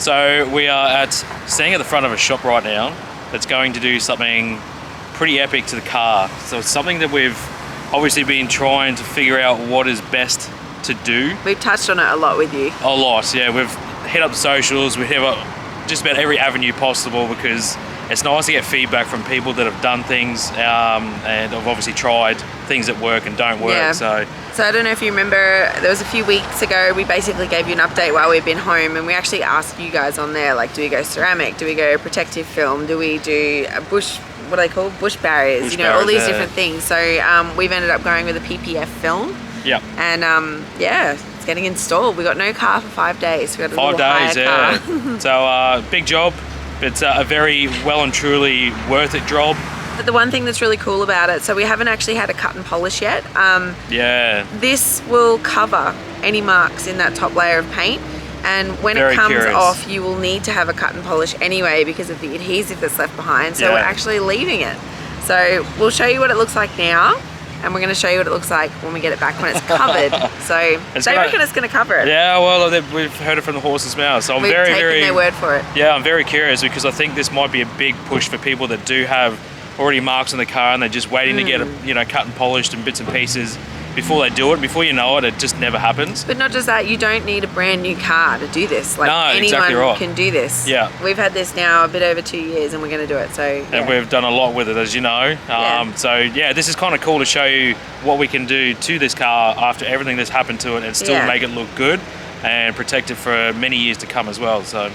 So we are standing at the front of a shop right now that's going to do something pretty epic to the car. So it's something that we've obviously been trying to figure out what is best to do. We've touched on it a lot with you. A lot, yeah. We've hit up the socials, we hit up just about every avenue possible because it's nice to get feedback from people that have done things and have obviously tried things that work and don't work. Yeah. So I don't know if you remember, there was a few weeks ago, we basically gave you an update while we've been home, and we actually asked you guys on there, like, do we go ceramic? Do we go protective film? Do we do a bush, what do they call? Bush barriers, Bush you know, all these barriers, different things. So we've ended up going with a PPF film. yeah. And yeah, it's getting installed. We got no car for 5 days. We got a 5 little days, hire yeah. So big job. It's a very well and truly worth it job. But the one thing that's really cool about it, so we haven't actually had a cut and polish yet. Yeah. This will cover any marks in that top layer of paint. And when Very it comes curious. off, you will need to have a cut and polish anyway because of the adhesive that's left behind. So Yeah. we're actually leaving it. So we'll show you what it looks like now. And we're going to show you what it looks like when we get it back when it's covered. So they reckon it's going to cover it. Yeah, well, we've heard it from the horse's mouth. So I'm We've very, taken very... their word for it. Yeah, I'm very curious because I think this might be a big push for people that do have already marks on the car and they're just waiting to get it, cut and polished and bits and pieces before they do it. Before you know it, it just never happens. But not just that, you don't need a brand new car to do this. Like, No, anyone exactly right. can do this. Yeah. We've had this now a bit over 2 years and we're going to do it. So yeah. And we've done a lot with it, as you know. Yeah. So yeah, this is kind of cool to show you what we can do to this car after everything that's happened to it and still Yeah. make it look good and protect it for many years to come as well. So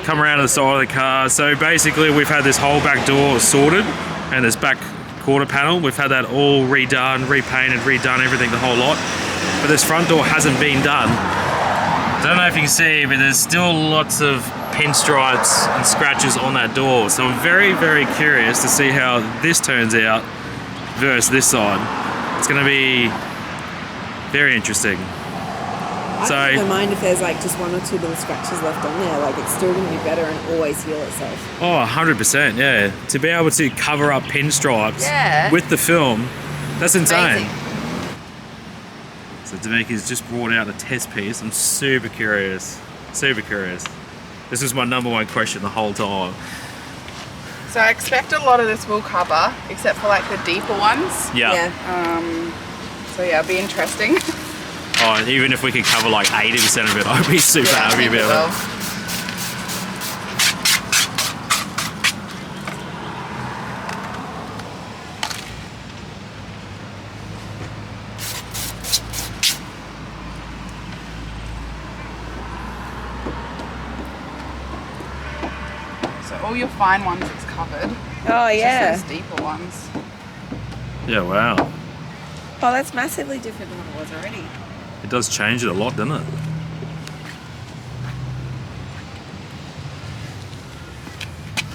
come around to the side of the car. So basically we've had this whole back door sorted and this back quarter panel. We've had that all redone, repainted, redone, everything, the whole lot. But this front door hasn't been done. Don't know if you can see, but there's still lots of pinstripes and scratches on that door. So I'm very, very curious to see how this turns out versus this side. It's going to be very interesting. I don't mind if there's like just 1 or 2 little scratches left on there. Like, it's still going to be better and always heal itself. Oh, 100%, yeah. To be able to cover up pinstripes Yeah. with the film, that's insane. Amazing. So Damika's just brought out a test piece. I'm super curious. Super curious. This was my #1 question the whole time. So I expect a lot of this will cover, except for like the deeper ones. Yeah. So yeah, it'll be interesting. Oh, and even if we could cover like 80% of it, I'd be super happy about it. So all your fine ones it's covered. Oh, yeah. Just those deeper ones. Yeah, wow. Oh, that's massively different than what it was already. It does change it a lot, doesn't it?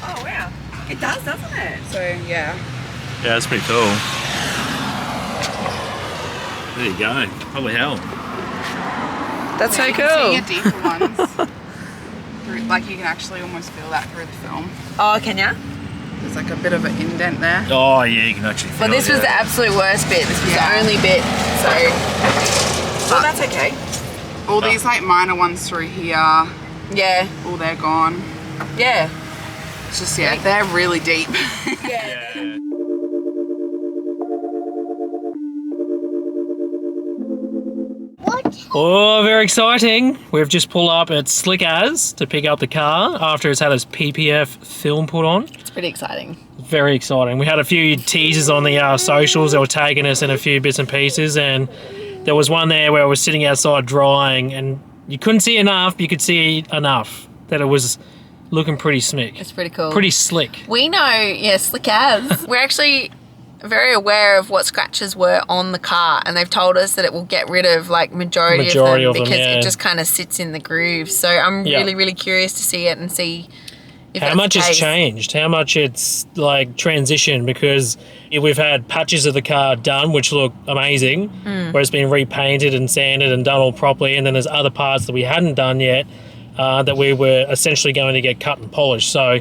Oh, wow. It does, doesn't it? So yeah. Yeah, that's pretty cool. There you go. Holy hell. That's so You can see cool. your deeper ones. Like you can actually almost feel that through the film. Oh, can ya? There's like a bit of an indent there. Oh, yeah, you can actually feel Well, this it. was the absolute worst bit. This was Yeah. the only bit. So, well, that's okay. All these like minor ones through here, Yeah. all they're gone. Yeah. It's just, yeah, they're really deep. Yeah. Oh, very exciting. We've just pulled up at Slick As to pick up the car after it's had its PPF film put on. It's pretty exciting. Very exciting. We had a few teasers on the socials that were tagging us in a few bits and pieces, and there was one there where I was sitting outside drying and you couldn't see enough, but you could see enough that it was looking pretty slick. It's pretty cool. Pretty slick. We know, yeah, Slick As. We're actually very aware of what scratches were on the car, and they've told us that it will get rid of like majority of them because yeah. it just kind of sits in the groove. So I'm Yeah. really, really curious to see it and see if How that's much the it's case. changed, how much it's like transitioned, because we've had patches of the car done which look amazing, where it's been repainted and sanded and done all properly, and then there's other parts that we hadn't done yet that we were essentially going to get cut and polished. So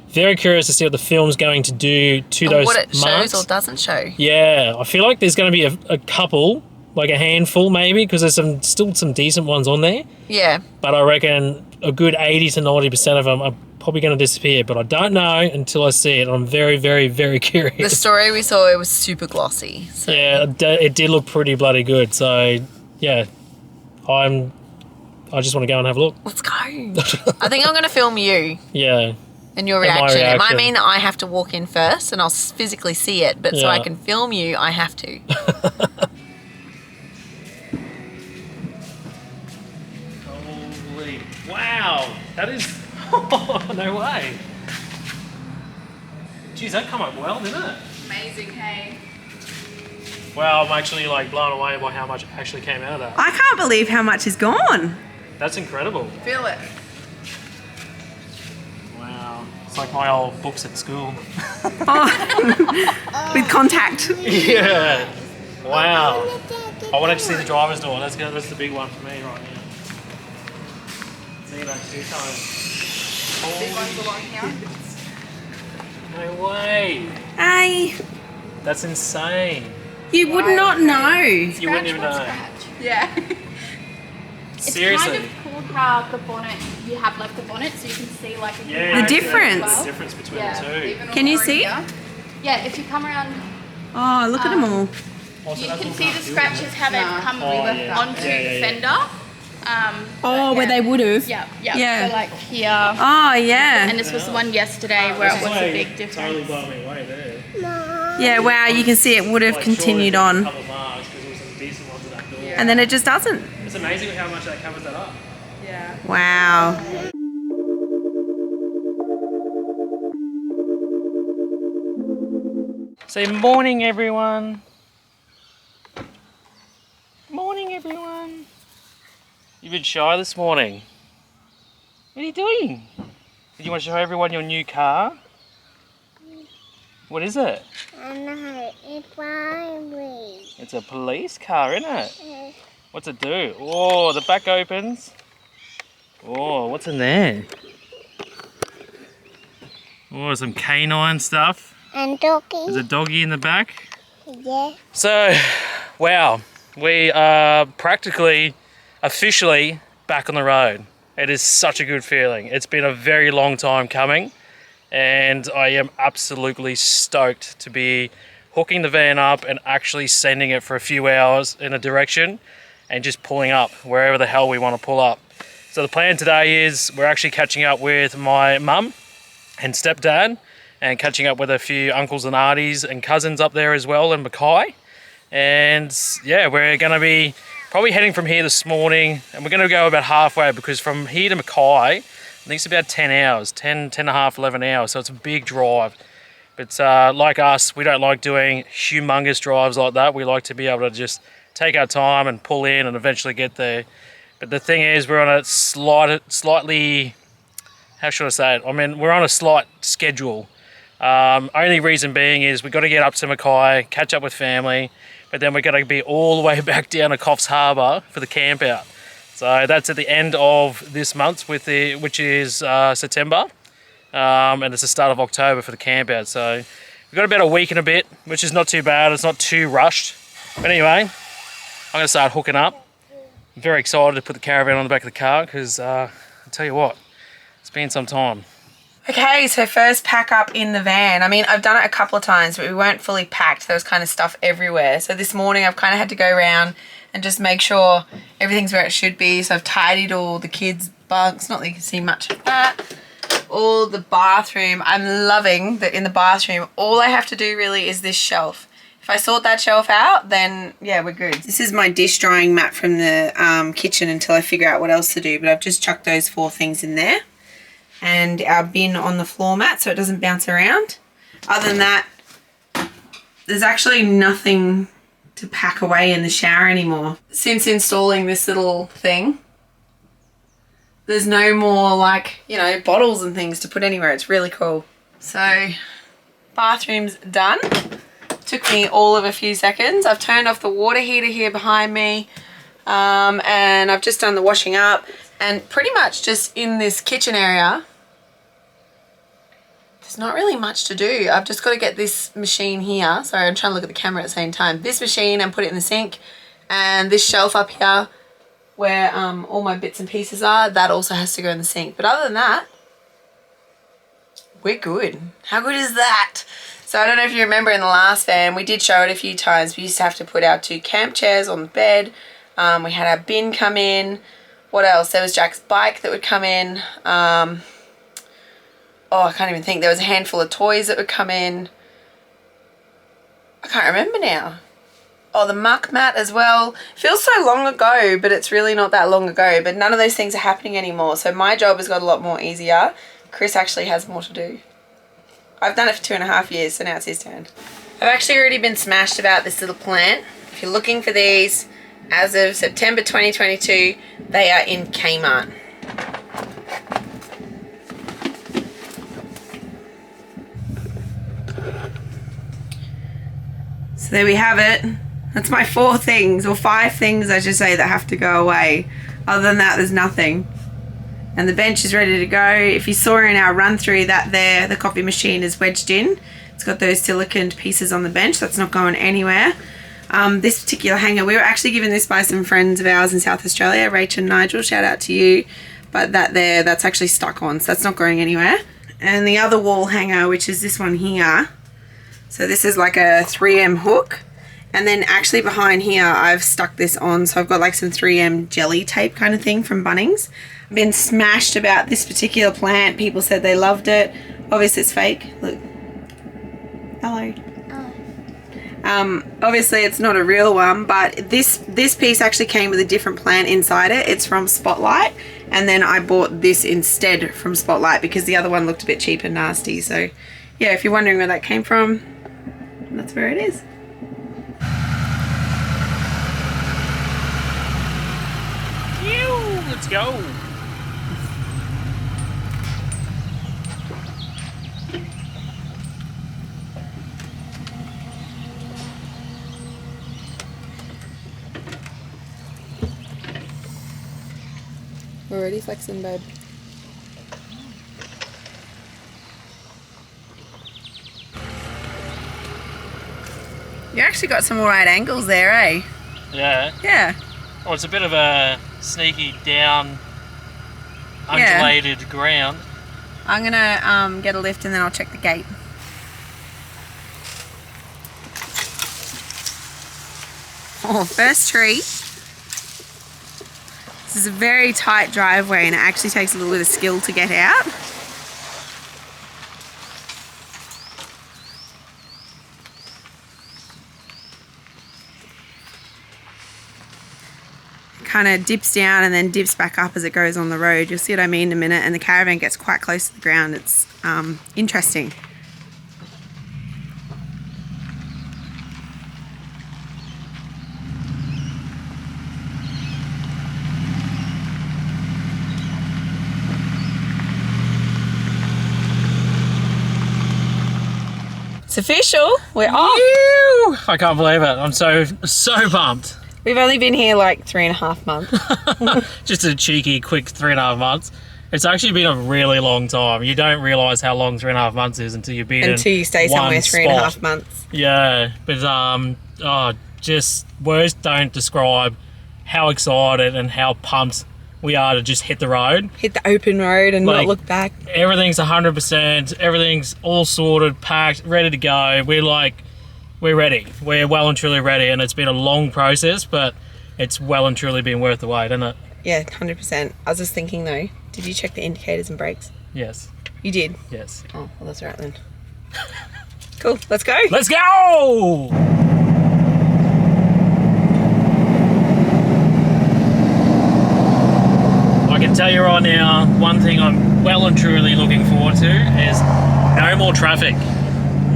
very curious to see what the film's going to do to And those what it marks. shows or doesn't show. Yeah, I feel like there's going to be a couple, like a handful maybe, because there's still some decent ones on there. Yeah. But I reckon a good 80 to 90% of them are probably going to disappear, but I don't know until I see it. I'm very, very, very curious. The story we saw, it was super glossy. So. Yeah, it did look pretty bloody good. So, yeah, I just want to go and have a look. Let's go. I think I'm going to film you. Yeah. And your And my reaction. It might reaction. mean that I have to walk in first and I'll physically see it, but so I Yeah. can film you, I have to. Holy, wow, that is, no way. Jeez, that come up well, didn't it? Amazing, hey. Wow, I'm actually like blown away by how much actually came out of that. I can't believe how much is gone. That's incredible. Feel it. Wow, it's like my old books at school. With contact. Yeah. Wow. I wanted to see the driver's door. That's the big one for me right now. See that 2 times. Big ones along here. No way. Hey, That's insane. you would not know. You wouldn't even know. Yeah. Seriously. It's kind of cool how the bonnet, you have left the bonnet so you can see like a Yeah, The difference. There's a difference between Yeah. the two. Even Can you over see? here. Yeah, if you come around, Oh, look at them all. Also, you that's can all see the can't do, scratches isn't how they've come Oh, yeah. onto Yeah, yeah, the yeah. fender. Oh, where they would have. Yeah. Yeah. So like here, Oh, yeah. and this was the one yesterday where it was a big difference. Totally blown me away there. Yeah, wow, you can see it would have Like, continued surely on. there's a couple of marks because there was some decent ones at that door. And then it just doesn't. It's amazing how much that covers that up. Yeah. Wow. Say morning, everyone. Morning, everyone. You've been shy this morning. What are you doing? Did you want to show everyone your new car? What is it? It's a police car, isn't it? What's it do? Oh, the back opens. Oh, what's in there? Oh, some canine stuff. And doggy. There's a doggy in the back. Yeah. So, wow, we are practically, officially back on the road. It is such a good feeling. It's been a very long time coming, and I am absolutely stoked to be hooking the van up and actually sending it for a few hours in a direction and just pulling up wherever the hell we want to pull up. So the plan today is we're actually catching up with my mum and stepdad, and catching up with a few uncles and aunties and cousins up there as well in Mackay. And yeah, we're going to be probably heading from here this morning, and we're going to go about halfway, because from here to Mackay, I think it's about 10 hours, 10 and a half, 11 hours. So it's a big drive. But like us, we don't like doing humongous drives like that. We like to be able to just take our time and pull in and eventually get there. But the thing is, we're on a slightly, how should I say it? I mean, we're on a slight schedule. Only reason being is we've got to get up to Mackay, catch up with family, but then we're going to be all the way back down to Coffs Harbour for the camp out. So that's at the end of this month, which is September, and it's the start of October for the camp out. So we've got about a week and a bit, which is not too bad. It's not too rushed. But anyway, I'm going to start hooking up. I'm very excited to put the Caravan on the back of the car, because I'll tell you what, it's been some time. Okay, so first pack up in the van. I mean, I've done it a couple of times, but we weren't fully packed. There was kind of stuff everywhere. So this morning I've kind of had to go around and just make sure everything's where it should be. So I've tidied all the kids' bunks. Not that you can see much of that. All the bathroom. I'm loving that in the bathroom, all I have to do really is this shelf. If I sort that shelf out, then yeah, we're good. This is my dish drying mat from the kitchen until I figure out what else to do. But I've just chucked those 4 things in there. And our bin on the floor mat so it doesn't bounce around. Other than that, there's actually nothing to pack away in the shower anymore. Since installing this little thing, there's no more like, you know, bottles and things to put anywhere. It's really cool. So, bathroom's done. Took me all of a few seconds. I've turned off the water heater here behind me, and I've just done the washing up. And pretty much just in this kitchen area, there's not really much to do. I've just got to get this machine here. Sorry, I'm trying to look at the camera at the same time. This machine and put it in the sink. And this shelf up here, where all my bits and pieces are, that also has to go in the sink. But other than that, we're good. How good is that? So I don't know if you remember in the last van, we did show it a few times. We used to have to put our 2 camp chairs on the bed. We had our bin come in. What else? There was Jack's bike that would come in. Oh, I can't even think. There was a handful of toys that would come in. I can't remember now. Oh, the muck mat as well. Feels so long ago, but it's really not that long ago. But none of those things are happening anymore. So my job has got a lot more easier. Chris actually has more to do. I've done it for 2.5 years, so now it's his turn. I've actually already been smashed about this little plant. If you're looking for these, as of September 2022, they are in Kmart. So there we have it. That's my 4 things, or 5 things I should say, that have to go away. Other than that, there's nothing. And the bench is ready to go. If you saw in our run through that there, the coffee machine is wedged in. It's got those siliconed pieces on the bench. That's not going anywhere. This particular hanger, we were actually given this by some friends of ours in South Australia, Rach and Nigel, shout out to you. But that there, that's actually stuck on, so that's not going anywhere. And the other wall hanger, which is this one here. So this is like a 3M hook. And then actually behind here, I've stuck this on. So I've got like some 3M jelly tape kind of thing from Bunnings. I've been smashed about this particular plant. People said they loved it. Obviously it's fake. Look. Hello. Obviously it's not a real one, but this piece actually came with a different plant inside it. It's from Spotlight, and then I bought this instead from Spotlight because the other one looked a bit cheap and nasty. So yeah, if you're wondering where that came from, that's where it is. Let's go. Already flexing, babe. You actually got some alright angles there, eh? Yeah. Yeah. Well, it's a bit of a sneaky down, undulated ground. I'm gonna get a lift and then I'll check the gate. Oh, first tree. This is a very tight driveway and it actually takes a little bit of skill to get out. Kind of dips down and then dips back up as it goes on the road. You'll see what I mean in a minute, and the caravan gets quite close to the ground. It's interesting. It's official. We're off. I can't believe it. I'm so pumped. We've only been here like 3.5 months. Just a cheeky, quick 3.5 months. It's actually been a really long time. You don't realise how long 3.5 months is until you've been until you stay one somewhere 3.5 spot. months. Yeah, but just words don't describe how excited and how pumped we are to just hit the road. Hit the open road and not look back. Everything's 100%. Everything's all sorted, packed, ready to go. We're ready. We're well and truly ready, and it's been a long process, but it's well and truly been worth the wait, isn't it? Yeah, 100%. I was just thinking though, did you check the indicators and brakes? Yes. You did? Yes. Oh, well that's right then. Cool, let's go. Let's go! I can tell you right now, one thing I'm well and truly looking forward to is no more traffic.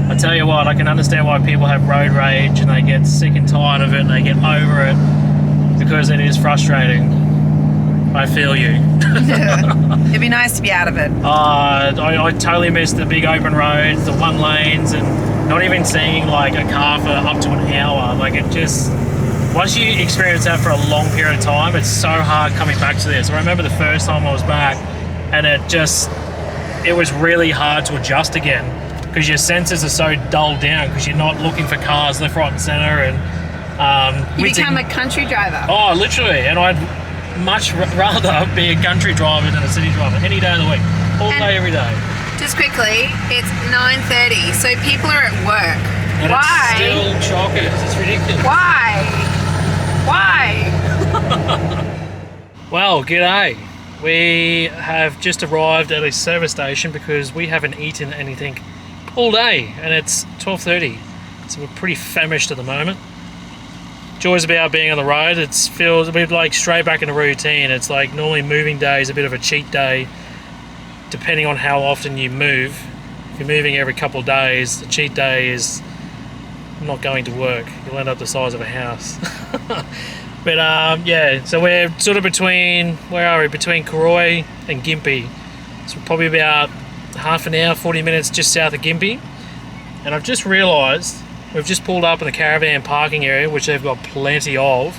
I tell you what, I can understand why people have road rage and they get sick and tired of it and they get over it, because it is frustrating. I feel you. It'd be nice to be out of it. I totally miss the big open roads, the one lanes, and not even seeing like a car for up to an hour. Like it just, once you experience that for a long period of time, it's so hard coming back to this. I remember the first time I was back and it was really hard to adjust again, because your senses are so dulled down because you're not looking for cars left, right and centre. And you become a country driver. Oh, literally. And much rather be a country driver than a city driver any day of the week. All day, every day. Just quickly, it's 9:30, so people are at work. And Why? it's still chockers. It's ridiculous. Why? Well, g'day. We have just arrived at a service station because we haven't eaten anything all day, and it's 12:30, so we're pretty famished at the moment. Joys about being on the road. It feels a bit like straight back into routine. It's like normally moving day is a bit of a cheat day, depending on how often you move. If you're moving every couple of days, the cheat day is not going to work. You'll end up the size of a house. But yeah, so we're sort of between, where are we? Between Karoi and Gympie. So we're probably about half an hour, 40 minutes just south of Gympie. And I've just realised we've just pulled up in the Caravan parking area, which they've got plenty of.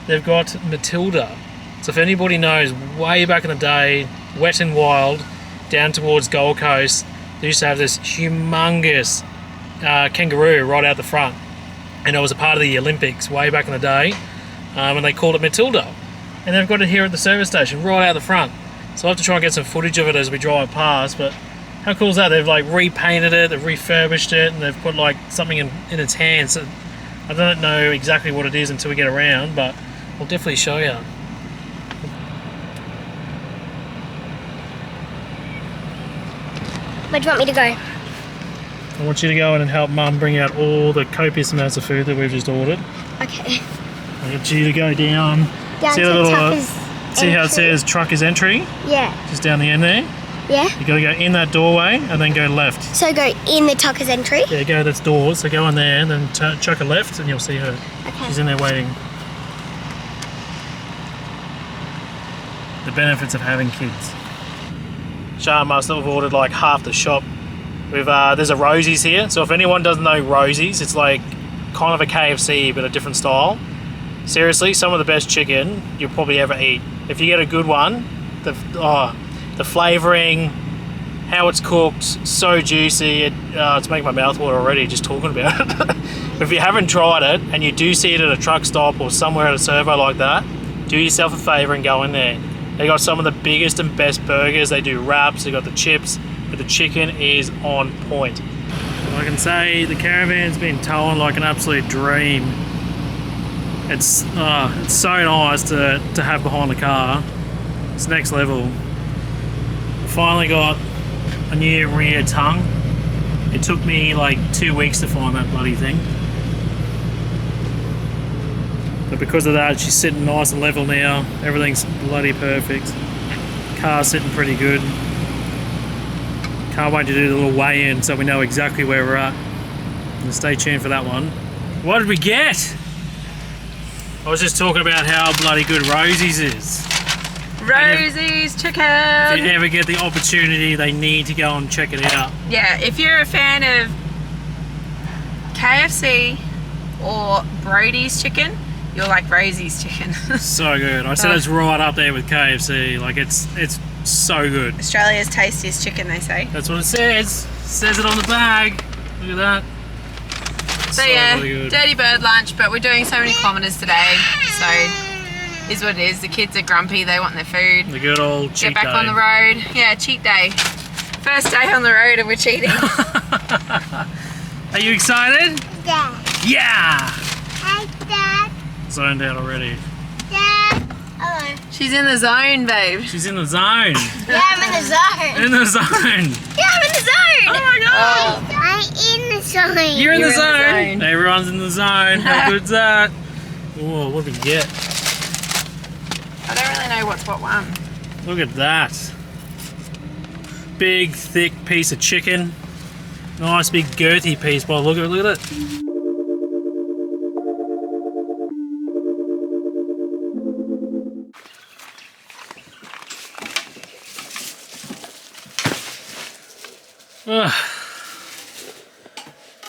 They've got Matilda. So if anybody knows, way back in the day, Wet and Wild, down towards Gold Coast, they used to have this humongous kangaroo right out the front. And it was a part of the Olympics way back in the day. And they called it Matilda. And they've got it here at the service station, right out the front. So I'll have to try and get some footage of it as we drive past, but how cool is that? They've like repainted it, they've refurbished it, and they've put like something in its hands. So I don't know exactly what it is until we get around, but I'll definitely show you. Where do you want me to go? I want you to go in and help Mum bring out all the copious amounts of food that we've just ordered. Okay. I want you to go down, Down see to the little, Tucker's see how it entry. says trucker's entry? Yeah. Just down the end there. Yeah. You got to go in that doorway and then go left. So go in the Tucker's entry. Yeah, go, that's doors. So go in there and then chuck a left and you'll see her. Okay. She's in there waiting. The benefits of having kids. Shah must have ordered like half the shop. With there's a Rosies here. So if anyone doesn't know Rosies, it's like kind of a KFC but a different style. Seriously, some of the best chicken you'll probably ever eat. If you get a good one, the flavouring, how it's cooked, so juicy. It's making my mouth water already just talking about it. If you haven't tried it and you do see it at a truck stop or somewhere at a servo like that, do yourself a favour and go in there. They got some of the biggest and best burgers. They do wraps, they got the chips, but the chicken is on point. I can say the Caravan's been towing like an absolute dream. It's so nice to have behind the car. It's next level. Finally got a new rear tongue. It took me like 2 weeks to find that bloody thing. But because of that, she's sitting nice and level now. Everything's bloody perfect. Car's sitting pretty good. Can't wait to do the little weigh-in so we know exactly where we're at. And stay tuned for that one. What did we get? I was just talking about how bloody good Rosie's is. Rosies If Chicken. you ever get the opportunity, they need to go and check it out. Yeah, if you're a fan of KFC or Brody's Chicken, you'll like Rosies Chicken. So good. I said it's right up there with KFC. Like it's so good. Australia's tastiest chicken, they say. That's what it says. It says it on the bag. Look at that. So yeah, really good. dirty bird lunch, but we're doing so many kilometres today, so is what it is. The kids are grumpy, they want their food. The good old cheat Get back day. on the road. Yeah, cheat day. First day on the road and we're cheating. Are you excited? Dad. Yeah! Hi, Dad. Zoned out already. Dad. Hello. She's in the zone, babe. She's in the zone. Yeah, I'm in the zone. In the zone. Yeah, I'm in the zone. Oh my god. I'm in the zone. You're in You're the zone. in the zone. Everyone's in the zone. How good's that? Whoa, what did we get? I don't really know what's what one. Look at that. Big, thick piece of chicken. Nice, big, girthy piece. Well, look at it.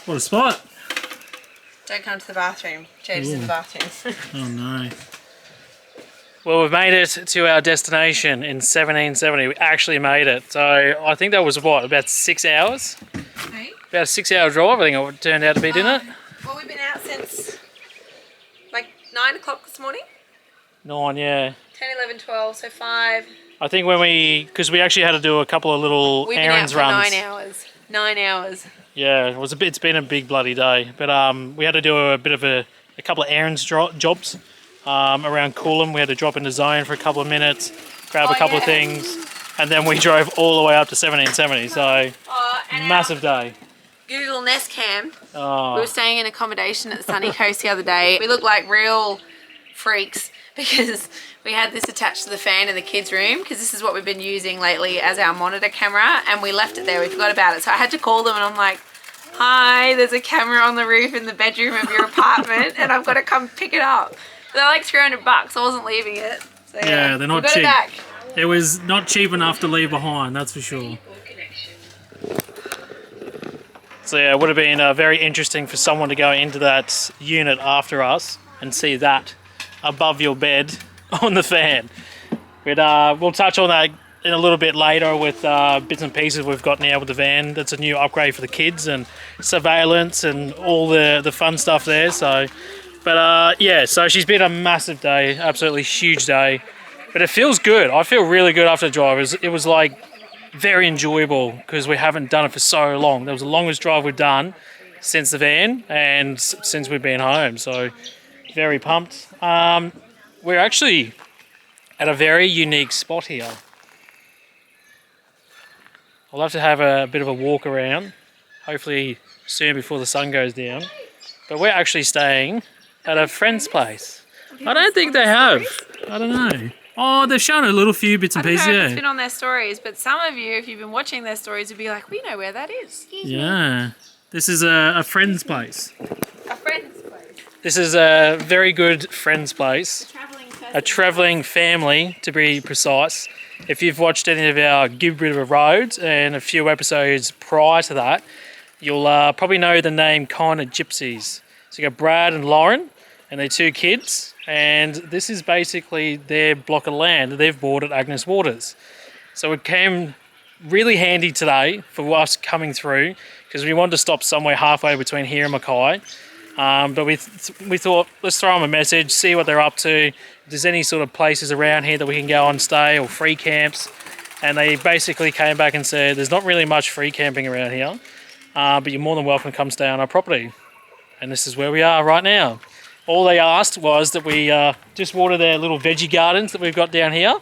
What a spot. Don't come to the bathroom. James is in the bathroom. Oh no. Well, we've made it to our destination in 1770. We actually made it. So I think that was what, about 6 hours? Hey? About a 6 hour drive, I think it turned out to be, didn't it? Well, we've been out since like 9 o'clock this morning. 9, yeah. 10, 11, 12, so 5. I think when because we actually had to do a couple of little We've been out errands for runs. 9 hours. 9 hours. Yeah, it's been a big bloody day. But we had to do a bit of a couple of errands jobs around Coolum. We had to drop into Zone for a couple of minutes, grab a couple of things, and then we drove all the way up to 1770. So massive day. Google Nest Cam. Oh. We were staying in accommodation at the Sunny Coast the other day. We looked like real freaks because we had this attached to the fan in the kids' room, because this is what we've been using lately as our monitor camera, and we left it there. We forgot about it. So I had to call them and I'm like, hi, there's a camera on the roof in the bedroom of your apartment and I've got to come pick it up. They're like $300. I wasn't leaving it. So yeah, they're not got cheap. It back. It was not cheap enough to leave behind, that's for sure. So yeah, it would have been very interesting for someone to go into that unit after us and see that above your bed on the fan. But we'll touch on that in a little bit later with bits and pieces we've got now with the van. That's a new upgrade for the kids and surveillance and all the fun stuff there. So, but yeah, so she's been a massive day, absolutely huge day. But it feels good. I feel really good after the drive. It was like very enjoyable because we haven't done it for so long. That was the longest drive we've done since the van and since we've been home. So very pumped. We're actually at a very unique spot here. I'll have to have a bit of a walk around, hopefully soon before the sun goes down. But we're actually staying at a friend's place. I don't think they have. I don't know. Oh, they've shown a little few bits and pieces. I don't know if Yeah. it's been on their stories, but some of you, if you've been watching their stories, would be like, we know where that is. Yeah. This is a friend's place. A friend's place. This is a very good friend's place. Traveling person. A travelling family, to be precise. If you've watched any of our Give River Roads and a few episodes prior to that, you'll probably know the name Kind of Gypsies. So you got Brad and Lauren and their 2 kids. And this is basically their block of land that they've bought at Agnes Waters. So it came really handy today for us coming through because we wanted to stop somewhere halfway between here and Mackay. But we thought, let's throw them a message, see what they're up to. If there's any sort of places around here that we can go and stay or free camps. And they basically came back and said, there's not really much free camping around here, but you're more than welcome to come stay on our property. And this is where we are right now. All they asked was that we just water their little veggie gardens that we've got down here.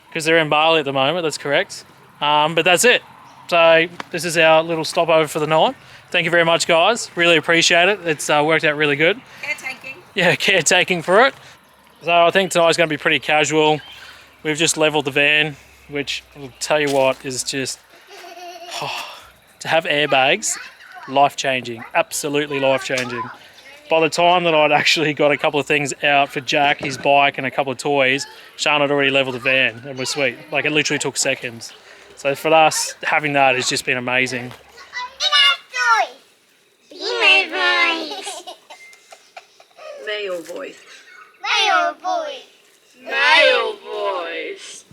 Because they're in Bali at the moment, that's correct. But that's it. So this is our little stopover for the night. Thank you very much, guys. Really appreciate it. It's worked out really good. Caretaking. Yeah, caretaking for it. So I think tonight's going to be pretty casual. We've just leveled the van, which I'll tell you what is just... to have airbags, life-changing. Absolutely life-changing. By the time that I'd actually got a couple of things out for Jack, his bike and a couple of toys, Sean had already leveled the van and was sweet. Like, it literally took seconds. So for us, having that has just been amazing. Male voice. Male boy. Male voice.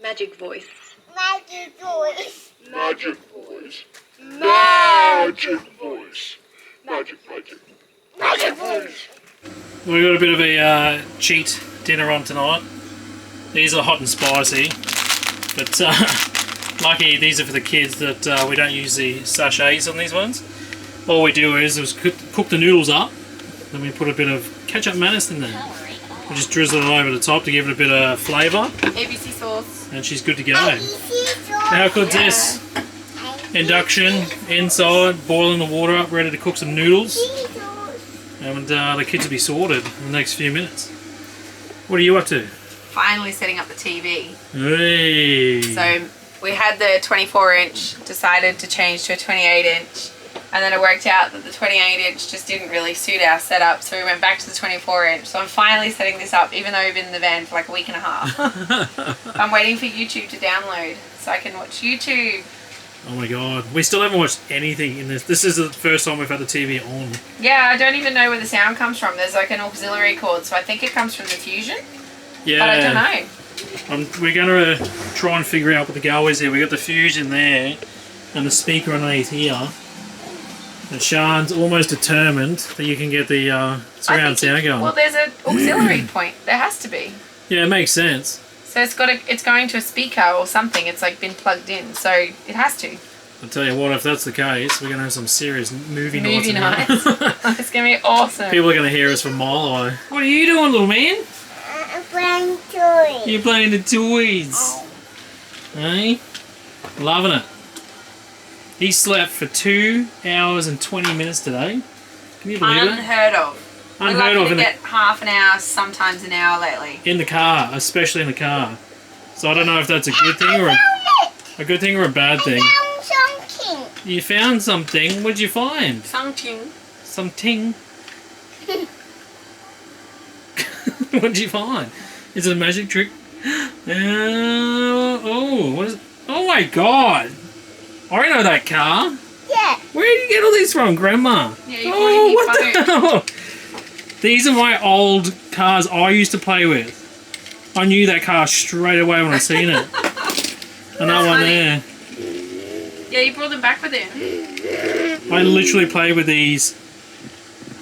Magic voice. Magic voice. Magic voice. Magic voice. Magic, magic. Magic voice. We've got a bit of a cheat dinner on tonight. These are hot and spicy, but lucky these are for the kids that we don't use the sachets on these ones. All we do is cook the noodles up, then we put a bit of ketchup mayonnaise in there. We just drizzle it over the top to give it a bit of flavour, ABC sauce. and she's good to go. How good's this? Induction, inside, boiling the water up, ready to cook some noodles. And the kids will be sorted in the next few minutes. What are you up to? Finally setting up the TV. Hey. So we had the 24-inch, decided to change to a 28-inch. And then it worked out that the 28-inch just didn't really suit our setup, so we went back to the 24-inch. So I'm finally setting this up, even though we've been in the van for like a week and a half. I'm waiting for YouTube to download so I can watch YouTube. Oh my god, we still haven't watched anything in this. This is the first time we've had the TV on. Yeah, I don't even know where the sound comes from. There's like an auxiliary cord, so I think it comes from the Fusion. Yeah. But I don't know. We're going to try and figure out what the go is here. We got the Fusion there and the speaker underneath here. And Sean's almost determined that you can get the surround sound going. Well, there's an auxiliary point. There has to be. Yeah, it makes sense. So it's going to a speaker or something. It's like been plugged in, so it has to. I'll tell you what, if that's the case, we're going to have some serious movie nights. Movie nights. It's going to be awesome. People are going to hear us from a mile away. What are you doing, little man? I'm playing toys. You're playing the toys. Hey? Loving it. He slept for 2 hours and 20 minutes today. Can you believe it? Unheard of. Unheard of. We're lucky to get half an hour, sometimes an hour lately. In the car, especially in the car. So I don't know if that's a good thing or a good thing or a bad thing. I found something. You found something. What'd you find? Something. Something. What'd you find? Is it a magic trick? Oh, what is it? Oh my god! I know that car. Yeah. Where did you get all these from, Grandma? Yeah, you bought a new what the hell? These are my old cars I used to play with. I knew that car straight away when I seen it. And that one there. Yeah, you brought them back with you. I literally played with these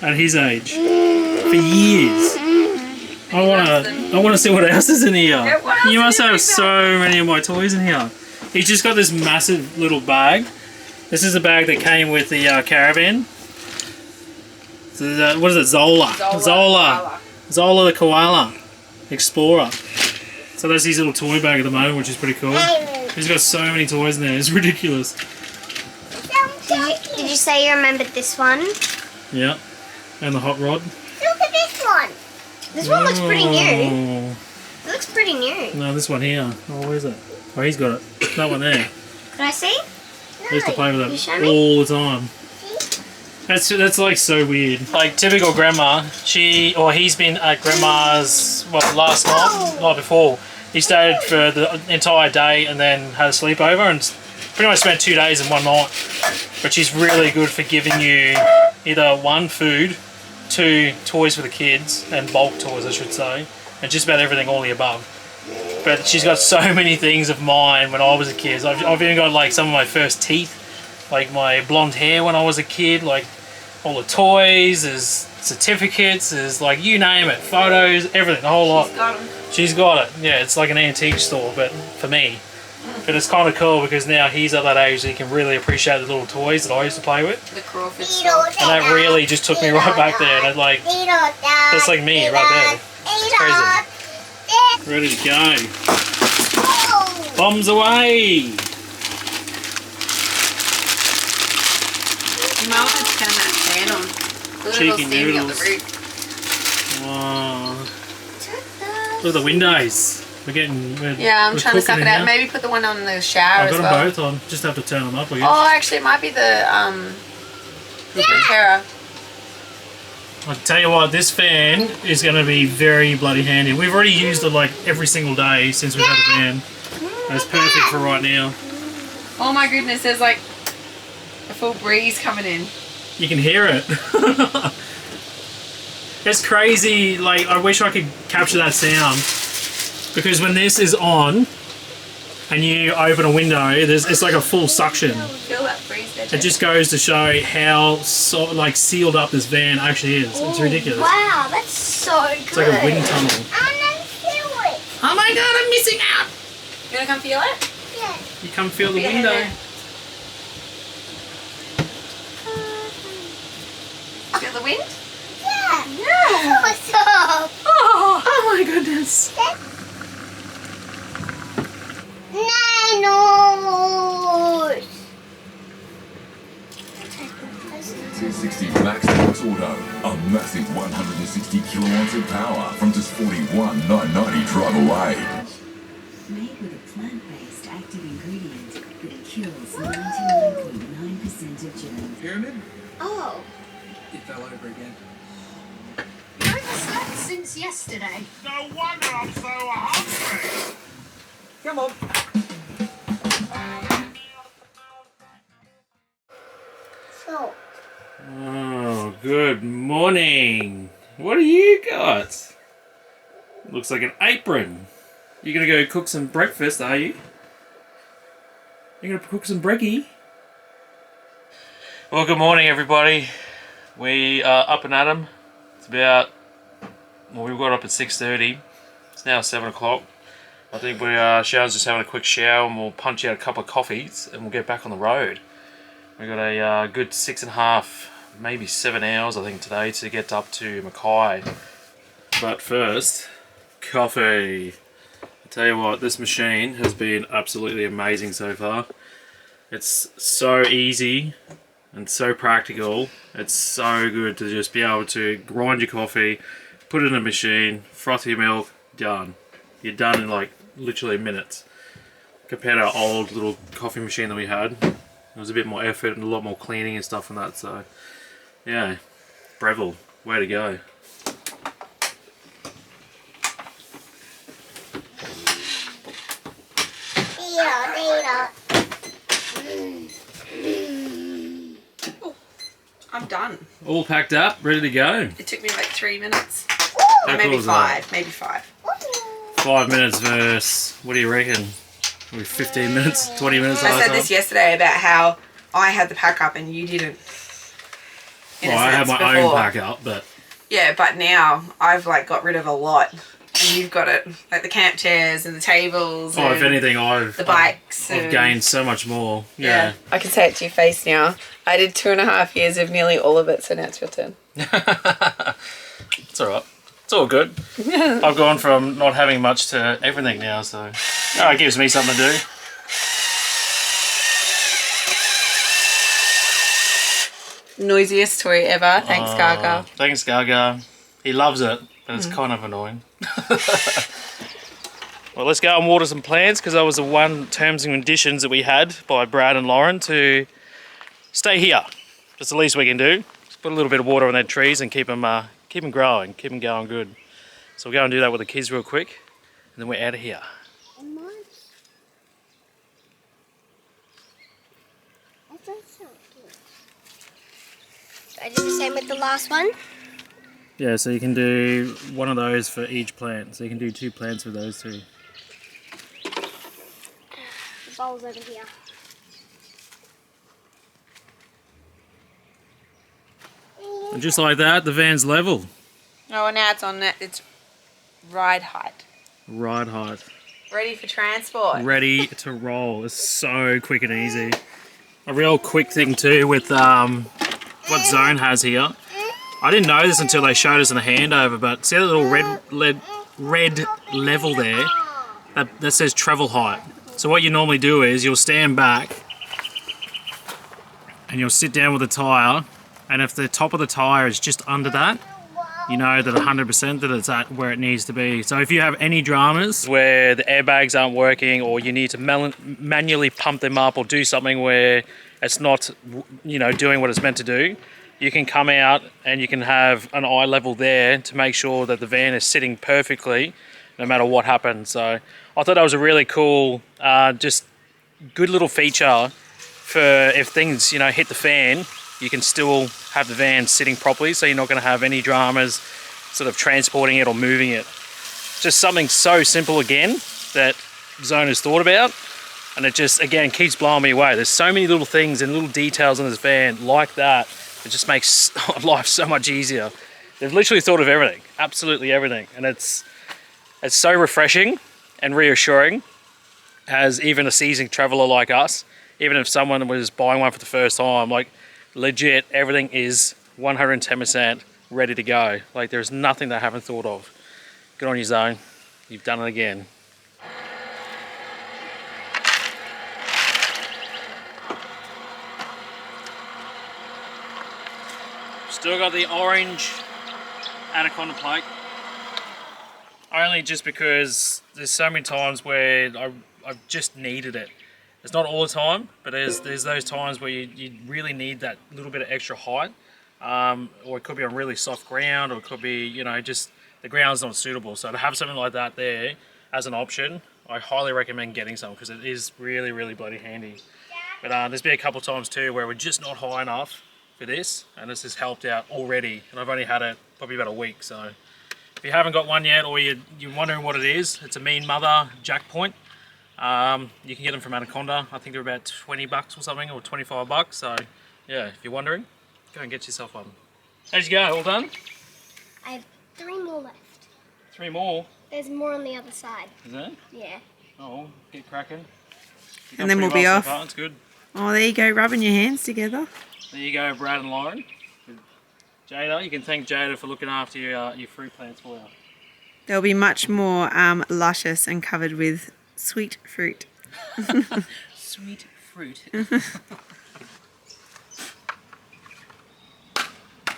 at his age for years. I wanna see what else is in here. Yeah, what else You must is in have this so many of my toys in here. He's just got this massive little bag. This is a bag that came with the Caravan. So what is it? Zola. Zola the koala explorer. So that's his little toy bag at the moment, which is pretty cool. He's got so many toys in there. It's ridiculous. Did you say you remembered this one? Yeah. And the hot rod. Look at this one. This one looks pretty new. It looks pretty new. No, this one here. Oh, where is it? Oh, he's got it. That one there. Can I see? I used to play with You show it me? all the time. That's like so weird. Like typical grandma, he's been at grandma's last night before. He stayed for the entire day and then had a sleepover and pretty much spent 2 days and one night. But she's really good for giving you either one, food, two, toys for the kids, and bulk toys I should say, and just about everything, all the above. But she's got so many things of mine when I was a kid. I've even got like some of my first teeth, like my blonde hair when I was a kid, like all the toys, there's certificates, there's like you name it, photos, everything, the whole lot. She's got it. Yeah, it's like an antique store, but for me. But it's kind of cool because now he's at that age that he can really appreciate the little toys that I used to play with. The crawfish. And that really just took me right back there. And like, that's like me right there. It's crazy. Ready to go. Bombs away! You might want to turn that fan on. The Cheeky little steamy on the noodles. roof. Wow. Look at the windows. Yeah, I'm trying to suck it out. Maybe put the one on the shower I've as got well. them both on. Just have to turn them up, I guess. Oh, actually, it might be the Terra. I'll tell you what, this fan is going to be very bloody handy. We've already used it like every single day since we've had the van. And it's perfect for right now. Oh my goodness, there's like a full breeze coming in. You can hear it. It's crazy. Like, I wish I could capture that sound. Because when this is on and you open a window, it's like a full suction. Feel that breeze there. It just goes to show how sealed up this van actually is. It's ridiculous. Wow, that's so good. It's like a wind tunnel. I'm gonna feel it. Oh my god, I'm missing out! You wanna come feel it? Yeah. You come feel the Yeah. window. Feel the wind? Yeah. Yeah. What's up? Oh my goodness. Nanos. 260 Max Box Auto, a massive 160 kilowatts of power from just $41,990 drive away. Made with a plant-based active ingredient that kills 99.9% of germs. Pyramid? Oh. It fell over again. You haven't slept since yesterday. No wonder I'm so hungry. Come on. So. Oh, good morning. What do you got? Looks like an apron. You're gonna go cook some breakfast, are you? You're gonna cook some brekkie? Well, good morning, everybody. We are up and at 'em. It's about, well, we got up at 6:30. It's now 7 o'clock. I think Sharon's just having a quick shower and we'll punch out a couple of coffees and we'll get back on the road. We've got a good 6.5, maybe 7 hours, I think, today to get up to Mackay. But first, coffee. I tell you what, this machine has been absolutely amazing so far. It's so easy and so practical. It's so good to just be able to grind your coffee, put it in a machine, froth your milk, done. You're done in like literally minutes. Compared to our old little coffee machine that we had, it was a bit more effort and a lot more cleaning and stuff and that. So yeah, Breville, way to go. I'm done. All packed up, ready to go. It took me like 3 minutes. How Or maybe cool is that? 5. Maybe 5. 5 minutes versus, what do you reckon? Maybe 15 minutes, 20 minutes I last said time? this yesterday about how I had the pack up and you didn't. Well, I had my own pack up, but... Yeah, but now I've like got rid of a lot. And you've got it. Like the camp chairs and the tables. Oh, if anything, the bikes. I've gained so much more. Yeah. I can say it to your face now. I did 2.5 years of nearly all of it, so now it's your turn. It's alright. It's all good. I've gone from not having much to everything now, so it gives me something to do. Noisiest toy ever. Thanks, Gaga. Thanks, Gaga. He loves it, but it's kind of annoying. Well, let's go and water some plants because that was the one terms and conditions that we had by Brad and Lauren to stay here. That's the least we can do. Just put a little bit of water on their trees and keep them growing, keep them going good. So we'll go and do that with the kids real quick, and then we're out of here. I did the same with the last one. Yeah, so you can do one of those for each plant. So you can do 2 plants with those 2. The bowl's over here. And just like that, the van's level. Oh, and now it's on that. It's ride height. Ride height. Ready for transport. Ready to roll. It's so quick and easy. A real quick thing too with what Zone has here. I didn't know this until they showed us in the handover, but see that little red level there? That says travel height. So what you normally do is you'll stand back and you'll sit down with the tyre, and if the top of the tyre is just under that, you know that 100% that it's at where it needs to be. So if you have any dramas where the airbags aren't working, or you need to manually pump them up or do something where it's not, you know, doing what it's meant to do, you can come out and you can have an eye level there to make sure that the van is sitting perfectly no matter what happens. So I thought that was a really cool, just good little feature for if things, you know, hit the fan, you can still have the van sitting properly, so you're not going to have any dramas sort of transporting it or moving it. Just something so simple again that Zone has thought about, and it just again keeps blowing me away. There's so many little things and little details in this van like that. It just makes life so much easier. They've literally thought of everything, absolutely everything, and it's so refreshing and reassuring as even a seasoned traveller like us, even if someone was buying one for the first time, like legit, everything is 110% ready to go. Like there's nothing they haven't thought of. Good on you, Zone. You've done it again. Still got the orange Anaconda plate. Only just because there's so many times where I've just needed it. It's not all the time, but there's those times where you really need that little bit of extra height. Or it could be on really soft ground, or it could be, you know, just the ground's not suitable. So to have something like that there as an option, I highly recommend getting some because it is really, really bloody handy. But there's been a couple of times too where we're just not high enough for this, and this has helped out already. And I've only had it probably about a week. So if you haven't got one yet, or you're wondering what it is, it's a Mean Mother jack point. You can get them from Anaconda. I think they're about 20 bucks or something, or 25 bucks. So Yeah, if you're wondering, go and get yourself one. How'd you go? All done? I have 3 more left. 3 more. There's more on the other side. Is there? Yeah. Oh, get cracking. You've And done then we'll pretty be well off. so far, it's good. Oh, there you go, rubbing your hands together. There you go, Brad and Lauren. Jada, you can thank Jada for looking after your fruit plants for you. They'll be much more luscious and covered with sweet fruit. Sweet fruit.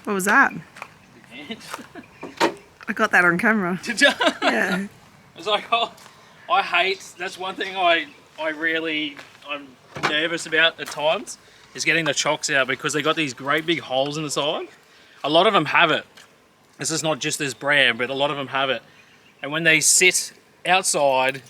What was that? I got that on camera. Did you? Yeah. It's like, oh, I hate, that's one thing I'm nervous about at times, is getting the chocks out because they got these great big holes in the side. A lot of them have it. This is not just this brand, but a lot of them have it. And when they sit outside,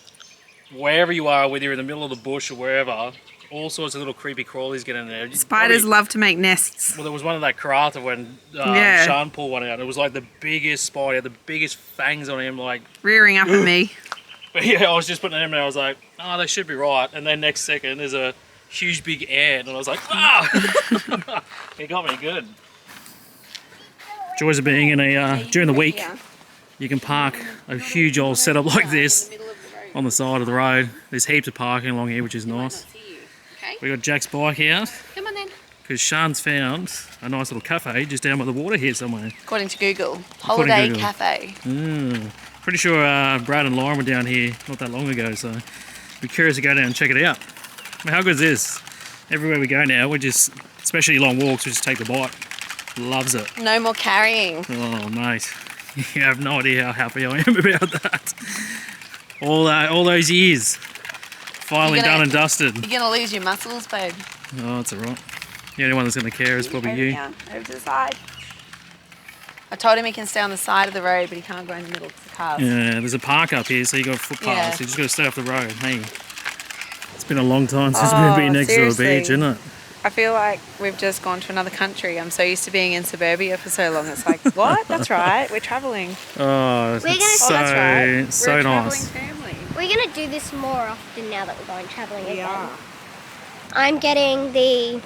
wherever you are, whether you're in the middle of the bush or wherever, all sorts of little creepy crawlies get in there. Spiders love to make nests. Well, there was one of that karate when Yeah. Sean pulled one out. It was like the biggest spider, the biggest fangs on him, like. Rearing up at me. But yeah, I was just putting them in and I was like, oh, they should be right. And then next second, there's a huge big ant, and I was like, ah! It got me good. Joys of being in a during the week, you can park a huge old setup like this on the side of the road. There's heaps of parking along here, which is nice. We got Jack's bike out Come on then. because Sean's found a nice little cafe just down by the water here somewhere. According to Google, holiday Google. cafe. Pretty sure Brad and Lauren were down here not that long ago, so be curious to go down and check it out. I mean, how good is this? Everywhere we go now, we just, especially long walks, we just take the bike. Loves it. No more carrying. Oh, mate. You have no idea how happy I am about that. All those years. Finally done and dusted. You're gonna lose your muscles, babe. Oh, that's alright. The only one that's going to care is probably you. Over to the side. I told him he can stay on the side of the road, but he can't go in the middle of the cars. Yeah, there's a park up here, so you got footpaths. Yeah. You just got to stay off the road. Hey, it's been a long time since we've been next to a beach, isn't it? I feel like we've just gone to another country. I'm so used to being in suburbia for so long. It's like, what? That's right. We're travelling. Oh, it's so, that's right. so We're a nice. travelling family. We're going to do this more often now that we're going travelling again. I'm getting the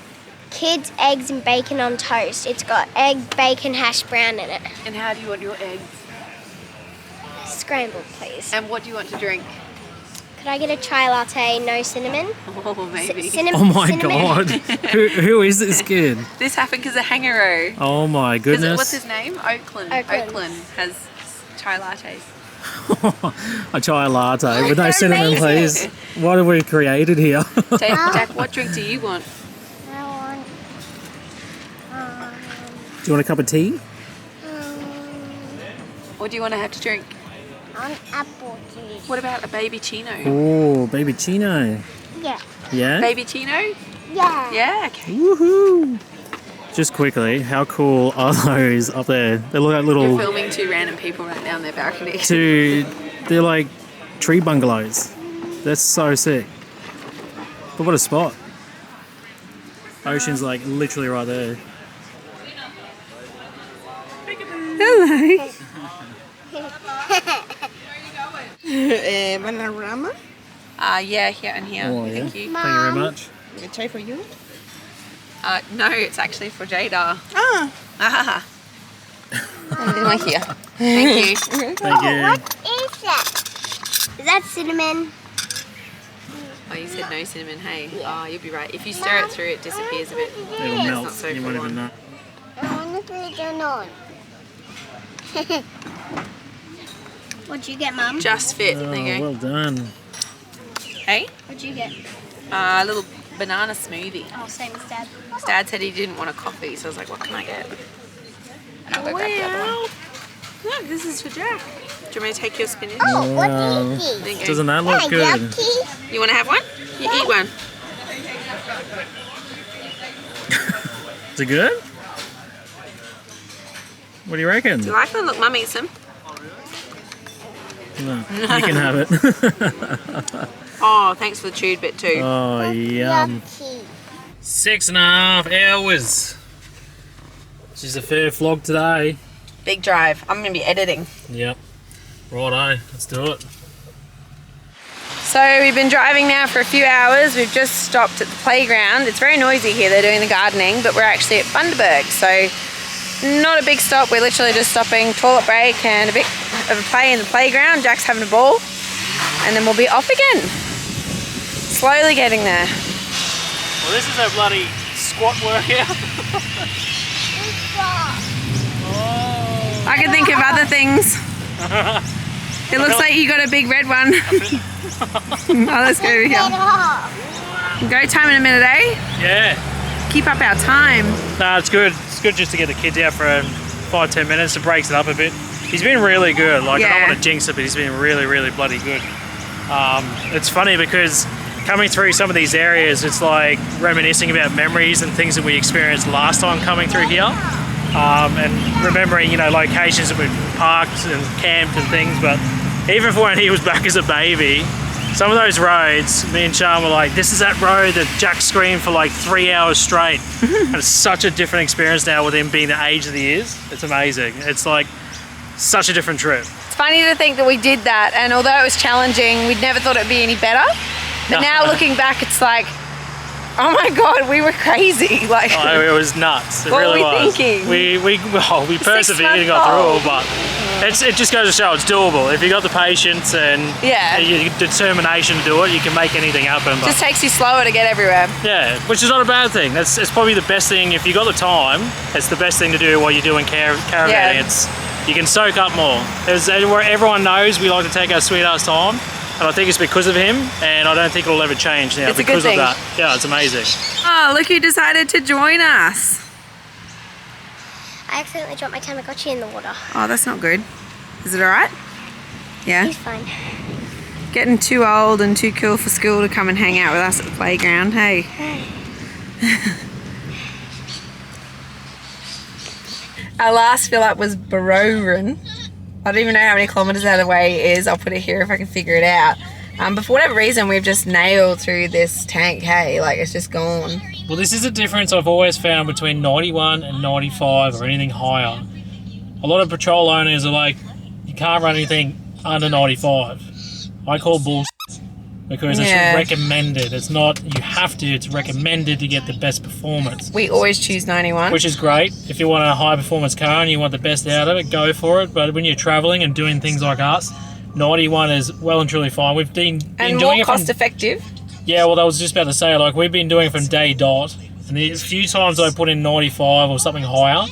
kids' eggs and bacon on toast. It's got egg, bacon, hash brown in it. And how do you want your eggs? Scrambled, please. And what do you want to drink? Could I get a chai latte, no cinnamon? Oh, maybe. Oh my god. who is this kid? This happened because of Hangaro. Oh my goodness. What's his name? Oakland. Oakland has chai lattes. A chai latte with no They're cinnamon, amazing. please. What have we created here? Jack, what drink do you want? I want... Do you want a cup of tea? What do you want to have to drink? on apple juice. What about a baby chino? Oh, baby chino. Yeah. Yeah? Baby chino? Yeah. Yeah, okay. Woohoo! Just quickly, how cool are those up there? They look like We're little... filming 2 random people right now on their balcony. They're like tree bungalows. That's so sick. But what a spot. Ocean's like literally right there. Hello. Panorama? Yeah, here and here. Oh, yeah. Thank you. Thank you very much. A tray for you? No, it's actually for Jada. Ah. Ah. Right here. Thank you. Thank you. What is that? Is that cinnamon? Oh, you said no cinnamon, hey? Oh, you'll be right. If you stir it through, it disappears a bit. It'll It's melt. not so You won't full even on. know. I want to put it on. What'd you get, Mum? Just fit. Oh, There you go. well done. Hey? What'd you get? A little banana smoothie. Oh, same as Dad. Dad said he didn't want a coffee, so I was like, what can I get? And I'll go grab the other one. Look, this is for Jack. Do you want me to take your spinach? Oh, what Wow. is this? There you go. Doesn't that look good? Yucky. You want to have one? You eat one. Is it good? What do you reckon? Do you like them? Look, Mum eats them. No, you can have it. Oh, thanks for the chewed bit too. Oh, yum. Yucky. 6.5 hours. This is a fair vlog today. Big drive. I'm going to be editing. Yep. Righto, let's do it. So we've been driving now for a few hours. We've just stopped at the playground. It's very noisy here. They're doing the gardening, but we're actually at Funderburg. So not a big stop. We're literally just stopping, toilet break and a bit of a play in the playground. Jack's having a ball. And then we'll be off again. Slowly getting there. Well, this is a bloody squat workout. I can think of other things. It looks like you got a big red one. Oh, let's go over here. Go time in a minute, eh? Yeah. Keep up our time. Nah, it's good. It's good just to get the kids out for 5-10 minutes. It breaks it up a bit. He's been really good. Like, I don't want to jinx it, but he's been really, really bloody good. It's funny because coming through some of these areas, it's like reminiscing about memories and things that we experienced last time coming through here. And remembering, you know, locations that we've parked and camped and things. But even for when he was back as a baby, some of those roads, me and Sean were like, this is that road that Jack screamed for like 3 hours straight. And it's such a different experience now with him being the age that he is. It's amazing. It's like such a different trip. It's funny to think that we did that, and although it was challenging, we'd never thought it'd be any better. But now looking back, it's like, oh my God, we were crazy. Like, oh, it was nuts. It what really were we was. thinking? We persevered and got through it, but it just goes to show it's doable. If you got the patience and your determination to do it, you can make anything happen. But just takes you slower to get everywhere. Yeah, which is not a bad thing. It's probably the best thing. If you got the time, it's the best thing to do while you're doing caravanning. You can soak up more. Everyone knows we like to take our sweet ass time. And I think it's because of him, and I don't think it'll ever change now because of that. Yeah, it's amazing. Oh, look who decided to join us. I accidentally dropped my Tamagotchi in the water. Oh, that's not good. Is it alright? Yeah? He's fine. Getting too old and too cool for school to come and hang out with us at the playground, hey? Our last fill up was Baroran. I don't even know how many kilometres out of the way it is. I'll put it here if I can figure it out. But for whatever reason, we've just nailed through this tank, hey? Like, it's just gone. Well, this is a difference I've always found between 91 and 95 or anything higher. A lot of patrol owners are like, you can't run anything under 95. I call bullshit because it's recommended. It's not you have to, it's recommended to get the best performance. We always choose 91. Which is great. If you want a high performance car and you want the best out of it, go for it. But when you're travelling and doing things like us, 91 is well and truly fine. We've been and doing more it cost effective. Yeah, well, I was just about to say, like, we've been doing it from day dot. And the few times I put in 95 or something higher,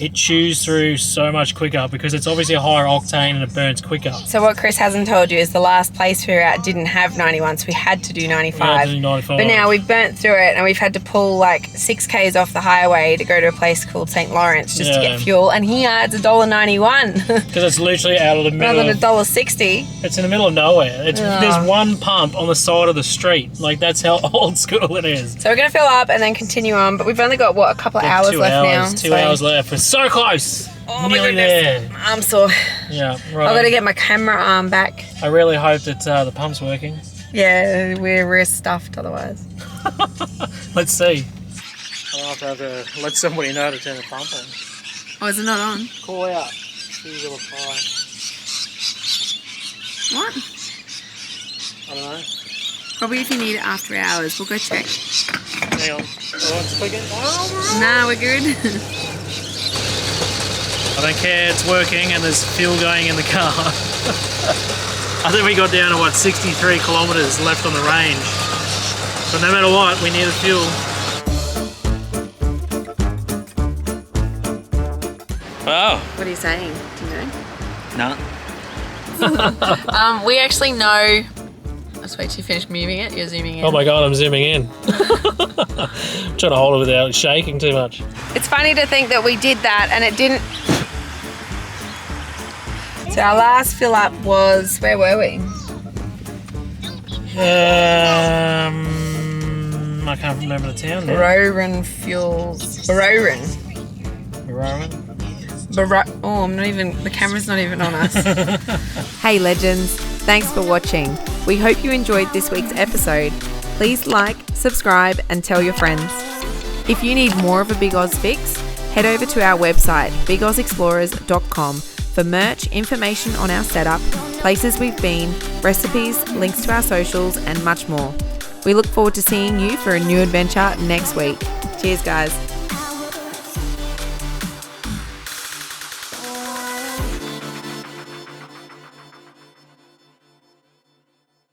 it chews through so much quicker because it's obviously a higher octane and it burns quicker. So what Chris hasn't told you is the last place we were at didn't have 91, so we had to do 95. We had to do 95. But now we've burnt through it and we've had to pull like 6 Ks off the highway to go to a place called St. Lawrence just to get fuel, and he adds $1.91. Because it's literally out of the middle. Rather than $1.60. It's in the middle of nowhere. There's one pump on the side of the street. Like, that's how old school it is. So we're going to fill up and then continue on, but we've only got, what, a couple of hours left now? 2 hours left. We're so close. Oh Nearly my goodness. there. I'm sore. Yeah, right. I've got to get my camera arm back. I really hope that the pump's working. Yeah, we're stuffed otherwise. Let's see. I'll have to let somebody know to turn the pump on. Oh, is it not on? Call out. See you will apply. What? I don't know. Probably if you need it after hours. We'll go check. Hang on. It's clicking. Nah, we're good. I don't care, it's working and there's fuel going in the car. I think we got down to, 63 kilometres left on the range. But no matter what, we needed fuel. Wow. What are you saying? Do you know? No. We actually know. Let's wait till you finish moving it. You're zooming in. Oh my God, I'm zooming in. I'm trying to hold it without shaking too much. It's funny to think that we did that and it didn't. So our last fill up was, where were we? I can't remember the town now. Baroran Fuels. Baroran. Oh, I'm not even, the camera's not even on us. Hey legends, thanks for watching. We hope you enjoyed this week's episode. Please like, subscribe and tell your friends. If you need more of a Big Oz fix, head over to our website bigozexplorers.com for merch, information on our setup, places we've been, recipes, links to our socials, and much more. We look forward to seeing you for a new adventure next week. Cheers, guys.